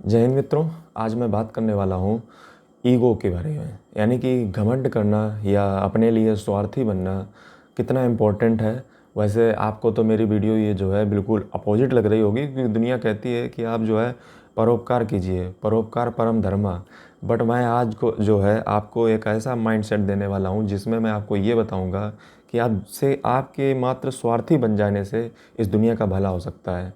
जय हिंद मित्रों, आज मैं बात करने वाला हूँ ईगो के बारे में। यानी कि घमंड करना या अपने लिए स्वार्थी बनना कितना इम्पोर्टेंट है। वैसे आपको तो मेरी वीडियो ये जो है बिल्कुल अपोजिट लग रही होगी, क्योंकि दुनिया कहती है कि आप जो है परोपकार कीजिए, परोपकार परम धर्मा। बट मैं आज को जो है आपको एक ऐसा माइंडसेट देने वाला हूँ जिसमें मैं आपको ये बताऊँगा कि आपके मात्र स्वार्थी बन जाने से इस दुनिया का भला हो सकता है।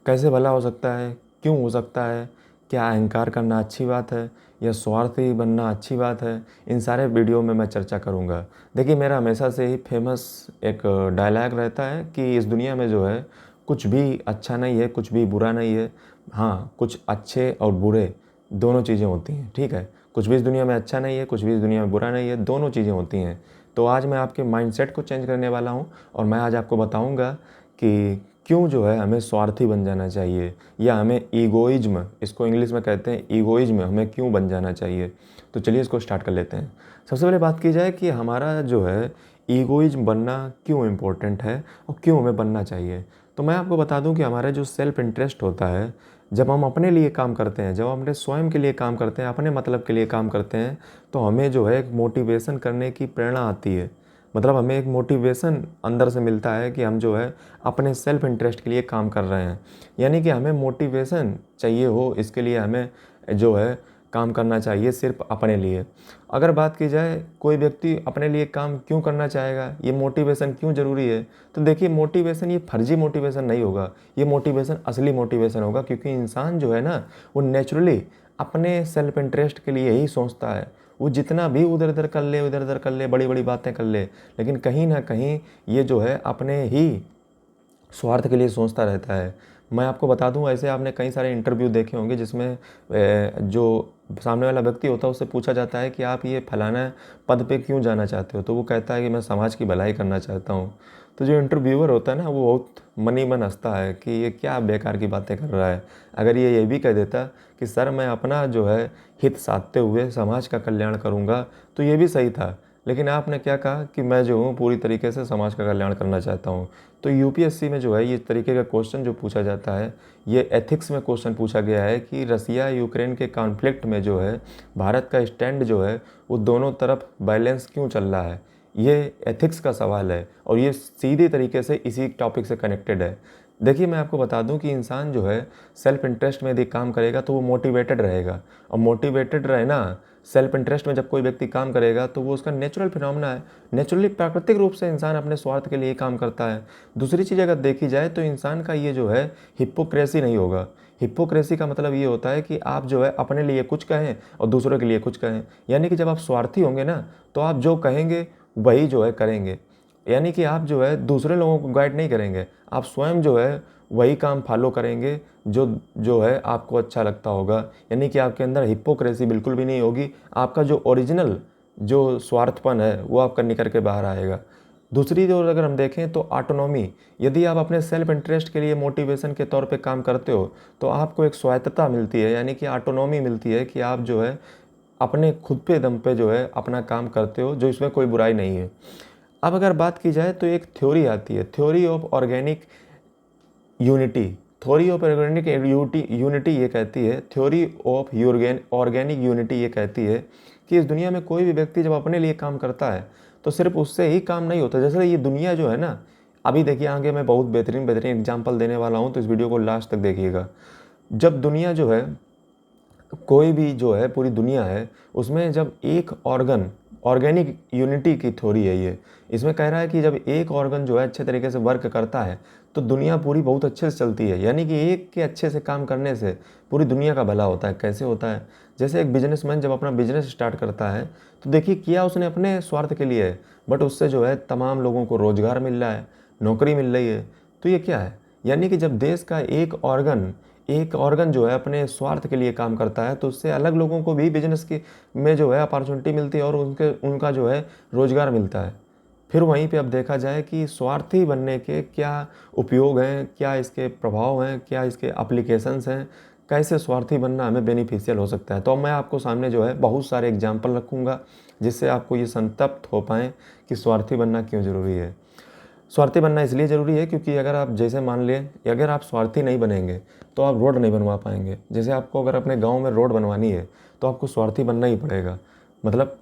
कैसे भला हो सकता है, क्यों हो सकता है, क्या अहंकार करना अच्छी बात है या स्वार्थी बनना अच्छी बात है, इन सारे वीडियो में मैं चर्चा करूंगा। देखिए, मेरा हमेशा से ही फेमस एक डायलॉग रहता है कि इस दुनिया में जो है कुछ भी अच्छा नहीं है, कुछ भी बुरा नहीं है। हाँ, कुछ अच्छे और बुरे दोनों चीज़ें होती हैं, ठीक है। कुछ भी इस दुनिया में अच्छा नहीं है, कुछ भी इस दुनिया में बुरा नहीं है, दोनों चीज़ें होती हैं। तो आज मैं आपके माइंडसेट को चेंज करने वाला हूँ और मैं आज आपको बताऊँगा कि क्यों जो है हमें स्वार्थी बन जाना चाहिए या हमें ईगोइज्म, इसको इंग्लिश में कहते हैं ईगोइज्म, हमें क्यों बन जाना चाहिए। तो चलिए इसको स्टार्ट कर लेते हैं। सबसे पहले बात की जाए कि हमारा जो है ईगोइज्म बनना क्यों इम्पोर्टेंट है और क्यों हमें बनना चाहिए। तो मैं आपको बता दूं कि हमारा जो सेल्फ इंटरेस्ट होता है, जब हम अपने लिए काम करते हैं, जब हम अपने स्वयं के लिए काम करते हैं, अपने मतलब के लिए काम करते हैं, तो हमें जो है एक मोटिवेशन करने की प्रेरणा आती है। मतलब हमें एक मोटिवेशन अंदर से मिलता है कि हम जो है अपने सेल्फ इंटरेस्ट के लिए काम कर रहे हैं। यानी कि हमें मोटिवेशन चाहिए हो, इसके लिए हमें जो है काम करना चाहिए सिर्फ अपने लिए। अगर बात की जाए कोई व्यक्ति अपने लिए काम क्यों करना चाहेगा, ये मोटिवेशन क्यों ज़रूरी है, तो देखिए मोटिवेशन ये फर्जी मोटिवेशन नहीं होगा, ये मोटिवेशन असली मोटिवेशन होगा। क्योंकि इंसान जो है ना, वो नेचुरली अपने सेल्फ इंटरेस्ट के लिए ही सोचता है। वो जितना भी उधर उधर कर ले, उधर उधर कर ले, बड़ी बड़ी बातें कर ले, लेकिन कहीं ना कहीं ये जो है अपने ही स्वार्थ के लिए सोचता रहता है। मैं आपको बता दूं, ऐसे आपने कई सारे इंटरव्यू देखे होंगे जिसमें जो सामने वाला व्यक्ति होता है उससे पूछा जाता है कि आप ये फलाना पद पे क्यों जाना चाहते हो, तो वो कहता है कि मैं समाज की भलाई करना चाहता हूँ। तो जो इंटरव्यूअर होता है ना, वो बहुत मनी मन हंसता है कि ये क्या बेकार की बातें कर रहा है। अगर ये भी कह देता कि सर मैं अपना जो है हित साधते हुए समाज का कल्याण करूँगा, तो ये भी सही था। लेकिन आपने क्या कहा कि मैं जो हूँ पूरी तरीके से समाज का कल्याण करना चाहता हूँ। तो यूपीएससी में जो है ये तरीके का क्वेश्चन जो पूछा जाता है, ये एथिक्स में क्वेश्चन पूछा गया है कि रसिया यूक्रेन के कॉन्फ्लिक्ट में जो है भारत का स्टैंड जो है वो दोनों तरफ बैलेंस क्यों चल रहा है। ये एथिक्स का सवाल है और ये सीधे तरीके से इसी टॉपिक से कनेक्टेड है। देखिए, मैं आपको बता दूं कि इंसान जो है सेल्फ इंटरेस्ट में यदि काम करेगा तो वो मोटिवेटेड रहेगा। और मोटिवेटेड रहना, सेल्फ इंटरेस्ट में जब कोई व्यक्ति काम करेगा तो वो उसका नेचुरल फिनोमेना है। नेचुरली प्राकृतिक रूप से इंसान अपने स्वार्थ के लिए काम करता है। दूसरी चीज़ अगर देखी जाए तो इंसान का ये जो है हिप्पोक्रेसी नहीं होगा। हिप्पोक्रेसी का मतलब ये होता है कि आप जो है अपने लिए कुछ कहें और दूसरों के लिए कुछ कहें। यानी कि जब आप स्वार्थी होंगे ना, तो आप जो कहेंगे वही जो है करेंगे। यानी कि आप जो है दूसरे लोगों को गाइड नहीं करेंगे, आप स्वयं जो है वही काम फॉलो करेंगे जो जो है आपको अच्छा लगता होगा। यानी कि आपके अंदर हिप्पोक्रेसी बिल्कुल भी नहीं होगी। आपका जो ओरिजिनल जो स्वार्थपन है वो आपका निकल के बाहर आएगा। दूसरी ओर अगर हम देखें तो ऑटोनॉमी, यदि आप अपने सेल्फ इंटरेस्ट के लिए मोटिवेशन के तौर पे काम करते हो तो आपको एक स्वायत्तता मिलती है, यानी कि ऑटोनॉमी मिलती है कि आप जो है अपने खुद पे दम पे जो है अपना काम करते हो, जो इसमें कोई बुराई नहीं है। अब अगर बात की जाए तो एक थ्योरी आती है, theory of organic unity. Theory of organic unity ये कहती है, थ्योरी ऑफ ऑर्गेनिक यूनिटी ये कहती है कि इस दुनिया में कोई भी व्यक्ति जब अपने लिए काम करता है तो सिर्फ उससे ही काम नहीं होता। जैसे ये दुनिया जो है ना, अभी देखिए आगे मैं बहुत बेहतरीन बेहतरीन एग्जांपल देने वाला हूँ, तो इस वीडियो को लास्ट तक देखिएगा। जब दुनिया जो है, कोई भी जो है पूरी दुनिया है, उसमें जब एक ऑर्गन, ऑर्गेनिक यूनिटी की थ्योरी है ये, इसमें कह रहा है कि जब एक ऑर्गन जो है अच्छे तरीके से वर्क करता है तो दुनिया पूरी बहुत अच्छे से चलती है। यानी कि एक के अच्छे से काम करने से पूरी दुनिया का भला होता है। कैसे होता है? जैसे एक बिजनेसमैन जब अपना बिजनेस स्टार्ट करता है तो देखिए किया उसने अपने स्वार्थ के लिए है, बट उससे जो है तमाम लोगों को रोजगार मिल रहा है, नौकरी मिल रही है। तो ये क्या है? यानी कि जब देश का एक ऑर्गन जो है अपने स्वार्थ के लिए काम करता है तो उससे अलग लोगों को भी बिजनेस की में जो है अपॉर्चुनिटी मिलती है और उनका जो है रोजगार मिलता है। फिर वहीं पे अब देखा जाए कि स्वार्थी बनने के क्या उपयोग हैं, क्या इसके प्रभाव हैं, क्या इसके एप्लीकेशंस हैं, कैसे स्वार्थी बनना हमें बेनिफिशियल हो सकता है। तो अब मैं आपको सामने जो है बहुत सारे एग्जाम्पल रखूँगा जिससे आपको ये संतप्त हो पाएँ कि स्वार्थी बनना क्यों ज़रूरी है। स्वार्थी बनना इसलिए ज़रूरी है क्योंकि अगर आप जैसे मान लें, अगर आप स्वार्थी नहीं बनेंगे तो आप रोड नहीं बनवा पाएंगे। जैसे आपको अगर अपने गांव में रोड बनवानी है तो आपको स्वार्थी बनना ही पड़ेगा। मतलब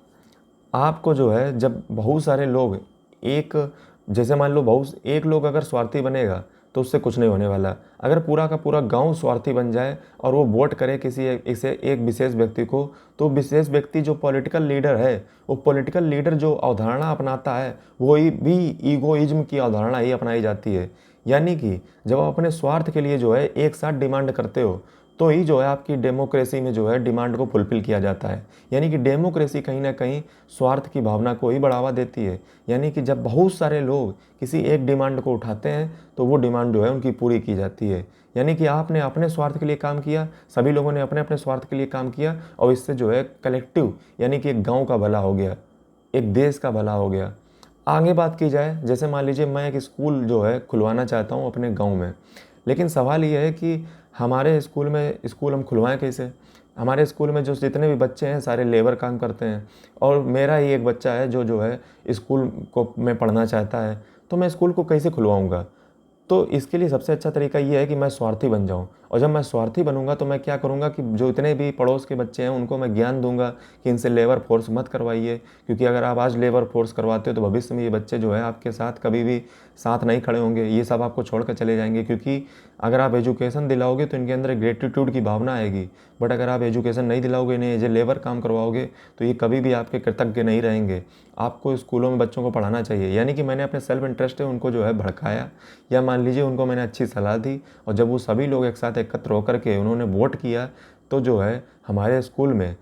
आपको जो है, जब बहुत सारे लोग एक, जैसे मान लो बहुत एक लोग अगर स्वार्थी बनेगा तो उससे कुछ नहीं होने वाला। अगर पूरा का पूरा गांव स्वार्थी बन जाए और वो वोट करे किसी इसे एक विशेष व्यक्ति को, तो विशेष व्यक्ति जो पॉलिटिकल लीडर है, वो पॉलिटिकल लीडर जो अवधारणा अपनाता है वो ही भी ईगोइज्म की अवधारणा ही अपनाई जाती है। यानी कि जब आप अपने स्वार्थ के लिए जो है एक साथ डिमांड करते हो तो ही जो है आपकी डेमोक्रेसी में जो है डिमांड को फुलफिल किया जाता है। यानी कि डेमोक्रेसी कहीं ना कहीं स्वार्थ की भावना को ही बढ़ावा देती है। यानी कि जब बहुत सारे लोग किसी एक डिमांड को उठाते हैं तो वो डिमांड जो है उनकी पूरी की जाती है। यानी कि आपने अपने स्वार्थ के लिए काम किया, सभी लोगों ने अपने अपने स्वार्थ के लिए काम किया और इससे जो है कलेक्टिव, यानी कि एक गाँव का भला हो गया, एक देश का भला हो गया। आगे बात की जाए, जैसे मान लीजिए मैं एक स्कूल जो है खुलवाना चाहता हूँ अपने गांव में, लेकिन सवाल ये है कि हमारे स्कूल हम खुलवाएं कैसे। हमारे स्कूल में जो जितने भी बच्चे हैं सारे लेबर काम करते हैं और मेरा ही एक बच्चा है जो है स्कूल को में पढ़ना चाहता है, तो मैं स्कूल को कैसे खुलवाऊँगा। तो इसके लिए सबसे अच्छा तरीका ये है कि मैं स्वार्थी बन जाऊं। और जब मैं स्वार्थी बनूंगा तो मैं क्या करूंगा कि जो इतने भी पड़ोस के बच्चे हैं उनको मैं ज्ञान दूंगा कि इनसे लेबर फोर्स मत करवाइए, क्योंकि अगर आप आज लेबर फोर्स करवाते हो तो भविष्य में ये बच्चे जो है आपके साथ कभी भी साथ नहीं खड़े होंगे, ये सब आपको छोड़ कर चले जाएंगे। क्योंकि अगर आप एजुकेशन दिलाओगे तो इनके अंदर ग्रेटिट्यूड की भावना आएगी, बट अगर आप एजुकेशन नहीं दिलाओगे, इन्हें एज ए लेबर काम करवाओगे, तो ये कभी भी आपके कृतज्ञ नहीं रहेंगे। आपको स्कूलों में बच्चों को पढ़ाना चाहिए। यानी कि मैंने अपने सेल्फ इंटरेस्ट है उनको जो है भड़काया, या मान लीजिए उनको मैंने अच्छी सलाह दी, और जब वो सभी लोग एक साथ एकत्र होकर के उन्होंने वोट किया तो जो है हमारे स्कूल में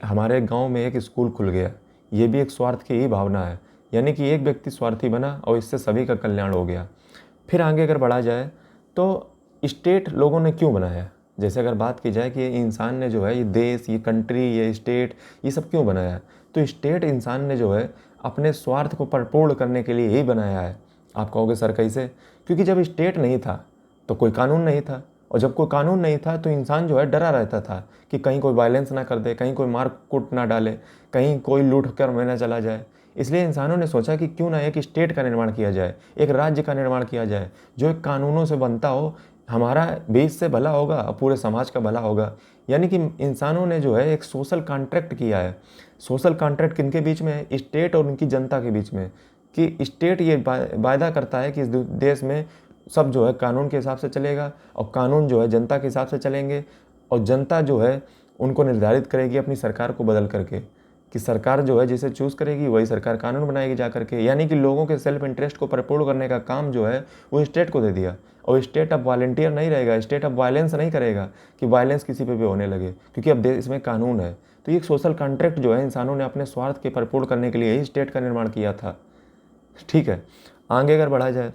हमारे गांव में एक स्कूल खुल गया। ये भी एक स्वार्थ की ही भावना है। यानी कि एक व्यक्ति स्वार्थी बना और इससे सभी का कल्याण हो गया। फिर आगे अगर बढ़ा जाए तो स्टेट लोगों ने क्यों बनाया। जैसे अगर बात की जाए कि इंसान ने जो है ये देश, ये कंट्री, ये स्टेट, ये सब क्यों बनाया, तो स्टेट इंसान ने जो है अपने स्वार्थ को परिपूर्ण करने के लिए ही बनाया है। आप कहोगे सर कैसे। क्योंकि जब स्टेट नहीं था तो कोई कानून नहीं था, और जब कोई कानून नहीं था तो इंसान जो है डरा रहता था कि कहीं कोई वायलेंस ना कर दे, कहीं कोई मार कूट ना डाले, कहीं कोई लूट कर में ना चला जाए। इसलिए इंसानों ने सोचा कि क्यों ना एक स्टेट का निर्माण किया जाए, एक राज्य का निर्माण किया जाए जो एक कानूनों से बनता हो। हमारा देश से भला होगा और पूरे समाज का भला होगा। यानी कि इंसानों ने जो है एक सोशल कॉन्ट्रैक्ट किया है। सोशल कॉन्ट्रैक्ट किनके बीच में है, स्टेट और उनकी जनता के बीच में, कि स्टेट ये वायदा करता है कि इस देश में सब जो है कानून के हिसाब से चलेगा और कानून जो है जनता के हिसाब से चलेंगे, और जनता जो है उनको निर्धारित करेगी अपनी सरकार को बदल करके, कि सरकार जो है जिसे चूज़ करेगी वही सरकार कानून बनाएगी जा करके। यानी कि लोगों के सेल्फ इंटरेस्ट को परिपूर्ण करने का काम जो है वो स्टेट को दे दिया। और स्टेट अब वॉलंटियर नहीं रहेगा, स्टेट अब वायलेंस नहीं करेगा कि वायलेंस किसी पे भी होने लगे, क्योंकि अब देश में कानून है। तो ये एक सोशल कॉन्ट्रैक्ट जो है इंसानों ने अपने स्वार्थ के परिपूर्ण करने के लिए ही स्टेट का निर्माण किया था। ठीक है, आगे अगर बढ़ा जाए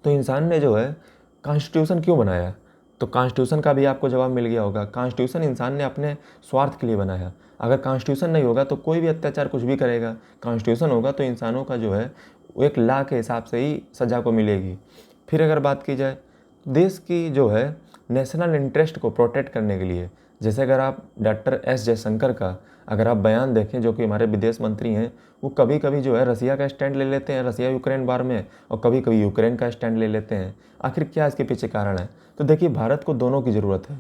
तो इंसान ने जो है कॉन्स्टिट्यूशन क्यों बनाया, तो कॉन्स्टिट्यूशन का भी आपको जवाब मिल गया होगा। कॉन्स्टिट्यूशन इंसान ने अपने स्वार्थ के लिए बनाया। अगर कॉन्स्टिट्यूशन नहीं होगा तो कोई भी अत्याचार कुछ भी करेगा, कॉन्स्टिट्यूशन होगा तो इंसानों का जो है वो एक लॉ के हिसाब से ही सज़ा को मिलेगी। फिर अगर बात की जाए देश की जो है नेशनल इंटरेस्ट को प्रोटेक्ट करने के लिए, जैसे अगर आप डॉक्टर एस जयशंकर का अगर आप बयान देखें, जो कि हमारे विदेश मंत्री हैं, वो कभी कभी जो है रसिया का स्टैंड ले लेते हैं रसिया यूक्रेन वार में, और कभी कभी यूक्रेन का स्टैंड ले लेते हैं। आखिर क्या इसके पीछे कारण है, तो देखिए भारत को दोनों की ज़रूरत है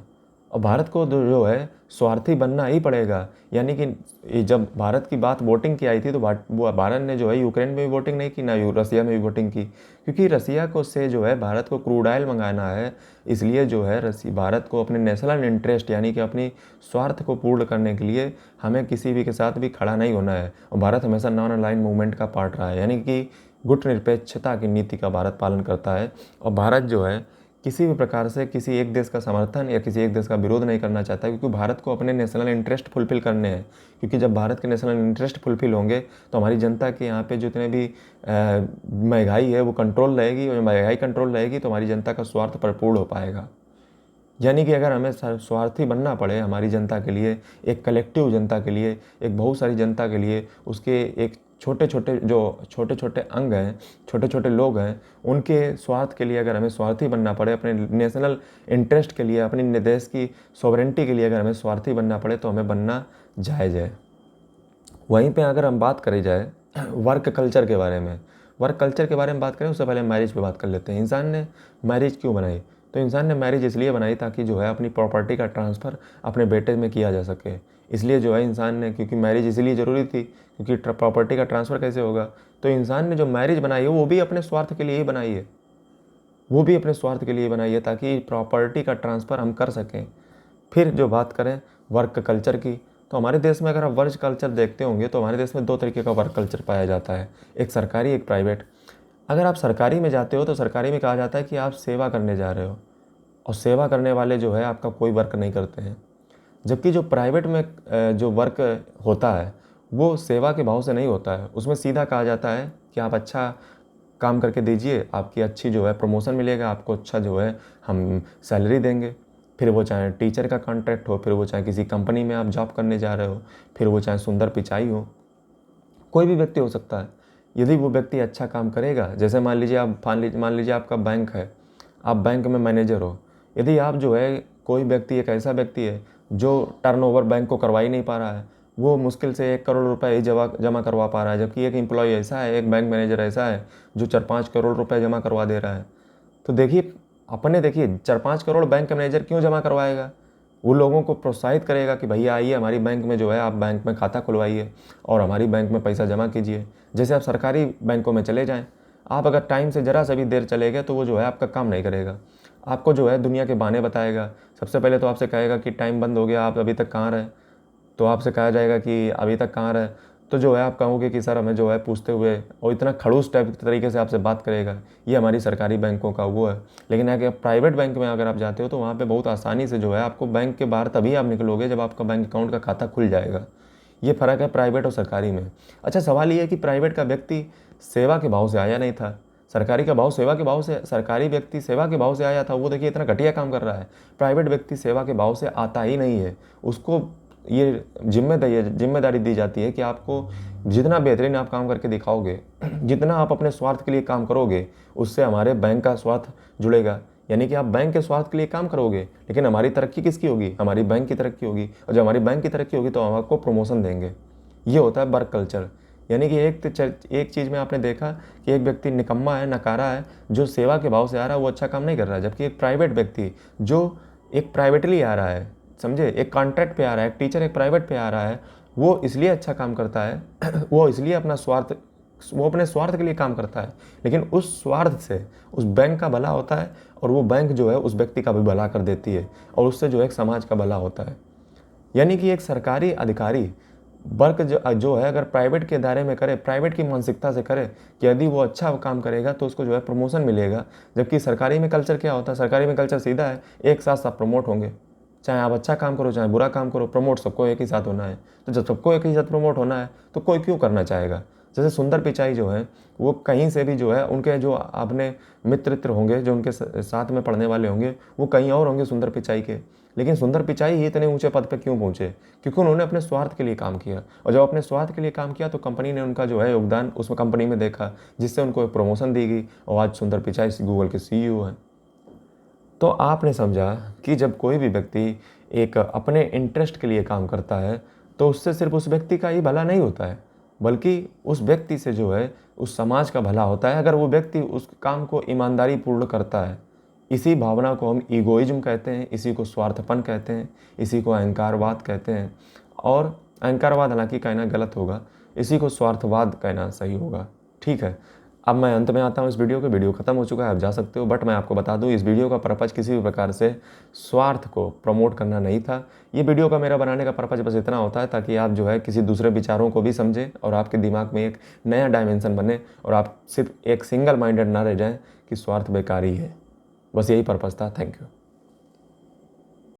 और भारत को जो है स्वार्थी बनना ही पड़ेगा। यानी कि जब भारत की बात वोटिंग की आई थी तो भारत ने जो है यूक्रेन में भी वोटिंग नहीं की, ना रसिया में भी वोटिंग की, क्योंकि रसिया को से जो है भारत को क्रूड ऑयल मंगाना है। इसलिए जो है भारत को अपने नेशनल इंटरेस्ट यानी कि अपनी स्वार्थ को पूर्ण करने के लिए हमें किसी भी के साथ भी खड़ा नहीं होना है। और भारत हमेशा नॉन अलाइन मूवमेंट का पार्ट रहा है, यानी कि गुट निरपेक्षता की नीति का भारत पालन करता है। और भारत जो है किसी भी प्रकार से किसी एक देश का समर्थन या किसी एक देश का विरोध नहीं करना चाहता, क्योंकि भारत को अपने नेशनल इंटरेस्ट फुलफिल करने हैं। क्योंकि जब भारत के नेशनल इंटरेस्ट फुलफिल होंगे तो हमारी जनता के यहाँ पे जितने भी महंगाई है वो कंट्रोल रहेगी, और महंगाई कंट्रोल रहेगी तो हमारी जनता का स्वार्थ परिपूर्ण हो पाएगा। यानी कि अगर हमें स्वार्थी बनना पड़े हमारी जनता के लिए, एक कलेक्टिव जनता के लिए, एक बहुत सारी जनता के लिए, उसके एक छोटे छोटे अंग हैं, छोटे छोटे लोग हैं, उनके स्वार्थ के लिए अगर हमें स्वार्थी बनना पड़े, अपने नेशनल इंटरेस्ट के लिए, अपनी देश की सॉवरेंटी के लिए अगर हमें स्वार्थी बनना पड़े तो हमें बनना जायज़ है। वहीं पे अगर हम बात करी जाए वर्क कल्चर के बारे में, वर्क कल्चर के बारे में बात करें उससे पहले मैरिज पे बात कर लेते हैं। इंसान ने मैरिज क्यों बनाई? तो इंसान ने मैरिज इसलिए बनाई ताकि जो है अपनी प्रॉपर्टी का ट्रांसफ़र अपने बेटे में किया जा सके। इसलिए जो है इंसान ने, क्योंकि मैरिज इसलिए ज़रूरी थी क्योंकि प्रॉपर्टी का ट्रांसफ़र कैसे होगा, तो इंसान ने जो मैरिज बनाई है वो भी अपने स्वार्थ के लिए ही बनाई है। वो भी अपने स्वार्थ के लिए बनाई है ताकि प्रॉपर्टी का ट्रांसफ़र हम कर सकें। फिर जो बात करें वर्क कल्चर की, तो हमारे देश में अगर आप वर्क कल्चर देखते होंगे तो हमारे देश में 2 तरीके का वर्क कल्चर पाया जाता है, एक सरकारी, एक प्राइवेट। अगर आप सरकारी में जाते हो तो सरकारी में कहा जाता है कि आप सेवा करने जा रहे हो, और सेवा करने वाले जो है आपका कोई वर्क नहीं करते हैं। जबकि जो प्राइवेट में जो वर्क होता है वो सेवा के भाव से नहीं होता है, उसमें सीधा कहा जाता है कि आप अच्छा काम करके दीजिए, आपकी अच्छी जो है प्रमोशन मिलेगा, आपको अच्छा जो है हम सैलरी देंगे। फिर वो चाहे टीचर का कॉन्ट्रैक्ट हो, फिर वो चाहे किसी कंपनी में आप जॉब करने जा रहे हो, फिर वो चाहे सुंदर पिचाई हो, कोई भी व्यक्ति हो सकता है। यदि वो व्यक्ति अच्छा काम करेगा, जैसे मान लीजिए आपका बैंक है, आप बैंक में मैनेजर हो, यदि आप जो है कोई व्यक्ति एक ऐसा व्यक्ति है जो टर्नओवर बैंक को करवा ही नहीं पा रहा है, वो मुश्किल से 1 करोड़ रुपए ही जमा करवा पा रहा है, जबकि एक एम्प्लॉय ऐसा है, एक बैंक मैनेजर ऐसा है जो 4-5 करोड़ रुपए जमा करवा दे रहा है। तो देखिए 4-5 करोड़ बैंक मैनेजर क्यों जमा करवाएगा? वो लोगों को प्रोत्साहित करेगा कि भैया आइए हमारी बैंक में जो है आप बैंक में खाता खुलवाइए और हमारी बैंक में पैसा जमा कीजिए। जैसे आप सरकारी बैंकों में चले जाएँ, आप अगर टाइम से ज़रा सा भी देर चले गए तो वो जो है आपका काम नहीं करेगा, आपको जो है दुनिया के बहाने बताएगा। सबसे पहले तो आपसे कहेगा कि टाइम बंद हो गया, आप अभी तक कहाँ रहे? तो आपसे कहा जाएगा कि अभी तक कहाँ रहे? तो जो है आप कहोगे कि सर हमें जो है पूछते हुए, और इतना खड़ूस टाइप तरीके से आपसे बात करेगा। ये हमारी सरकारी बैंकों का वो है। लेकिन अगर प्राइवेट बैंक में अगर आप जाते हो तो वहाँ पे बहुत आसानी से जो है आपको बैंक के बाहर तभी आप निकलोगे जब आपका बैंक अकाउंट का खाता खुल जाएगा। ये फ़र्क है प्राइवेट और सरकारी में। अच्छा, सवाल ये है कि प्राइवेट का व्यक्ति सेवा के भाव से आया नहीं था, सरकारी का भाव सेवा के भाव से, सरकारी व्यक्ति सेवा के भाव से आया था। वो देखिए इतना घटिया काम कर रहा है। प्राइवेट व्यक्ति सेवा के भाव से आता ही नहीं है, उसको ये जिम्मेदारी दी जाती है कि आपको जितना बेहतरीन आप काम करके दिखाओगे, जितना आप अपने स्वार्थ के लिए काम करोगे, उससे हमारे बैंक का स्वार्थ जुड़ेगा। यानी कि आप बैंक के स्वार्थ के लिए काम करोगे, लेकिन हमारी तरक्की किसकी होगी? हमारी बैंक की तरक्की होगी, और जब हमारी बैंक की तरक्की होगी तो हम आपको प्रमोशन देंगे। ये होता है वर्क कल्चर। यानी कि एक चीज़ में आपने देखा कि एक व्यक्ति निकम्मा है, नकारा है, जो सेवा के भाव से आ रहा है वो अच्छा काम नहीं कर रहा है। जबकि एक प्राइवेट व्यक्ति जो एक प्राइवेटली आ रहा है, समझे, एक कॉन्ट्रैक्ट पे आ रहा है, एक टीचर एक प्राइवेट पे आ रहा है, वो इसलिए अच्छा काम करता है वो इसलिए अपने स्वार्थ के लिए काम करता है, लेकिन उस स्वार्थ से उस बैंक का भला होता है, और वो बैंक जो है उस व्यक्ति का भी भला कर देती है, और उससे जो है एक समाज का भला होता है। यानी कि एक सरकारी अधिकारी वर्क जो है अगर प्राइवेट के दायरे में करे, प्राइवेट की मानसिकता से करे कि यदि वो अच्छा काम करेगा तो उसको जो है प्रमोशन मिलेगा। जबकि सरकारी में कल्चर क्या होता है? सरकारी में कल्चर सीधा है, एक साथ सब प्रमोट होंगे, चाहे आप अच्छा काम करो चाहे बुरा काम करो, प्रमोट सबको एक ही साथ होना है। तो जब सबको एक ही साथ प्रमोट होना है तो कोई क्यों करना चाहेगा? जैसे सुंदर पिचाई जो है वो कहीं से भी जो है, उनके जो अपने मित्र होंगे, जो उनके साथ में पढ़ने वाले होंगे, वो कहीं और होंगे सुंदर पिचाई के, लेकिन सुंदर पिचाई ही इतने ऊंचे पद पर क्यों पहुंचे? क्योंकि उन्होंने अपने स्वार्थ के लिए काम किया, और जब अपने स्वार्थ के लिए काम किया तो कंपनी ने उनका जो है योगदान उस कंपनी में देखा, जिससे उनको एक प्रमोशन दी गई, और आज सुंदर पिचाई गूगल के CEO हैं। तो आपने समझा कि जब कोई भी व्यक्ति एक अपने इंटरेस्ट के लिए काम करता है तो उससे सिर्फ उस व्यक्ति का ही भला नहीं होता है, बल्कि उस व्यक्ति से जो है उस समाज का भला होता है, अगर वो व्यक्ति उस काम को ईमानदारी पूर्ण करता है। इसी भावना को हम ईगोइज्म कहते हैं, इसी को स्वार्थपन कहते हैं, इसी को अहंकारवाद कहते हैं। और अहंकारवाद हालांकि कहना गलत होगा, इसी को स्वार्थवाद कहना सही होगा। ठीक है, अब मैं अंत में आता हूँ इस वीडियो खत्म हो चुका है, आप जा सकते हो। बट मैं आपको बता दूँ इस वीडियो का पर्पज़ किसी भी प्रकार से स्वार्थ को प्रमोट करना नहीं था। ये वीडियो का मेरा बनाने का पर्पज़ बस इतना होता है ताकि आप जो है किसी दूसरे विचारों को भी समझें और आपके दिमाग में एक नया डायमेंशन बने, और आप सिर्फ एक सिंगल माइंडेड ना रह जाएँ कि स्वार्थ बेकारी है। बस यही पर्पज़ था। Thank you.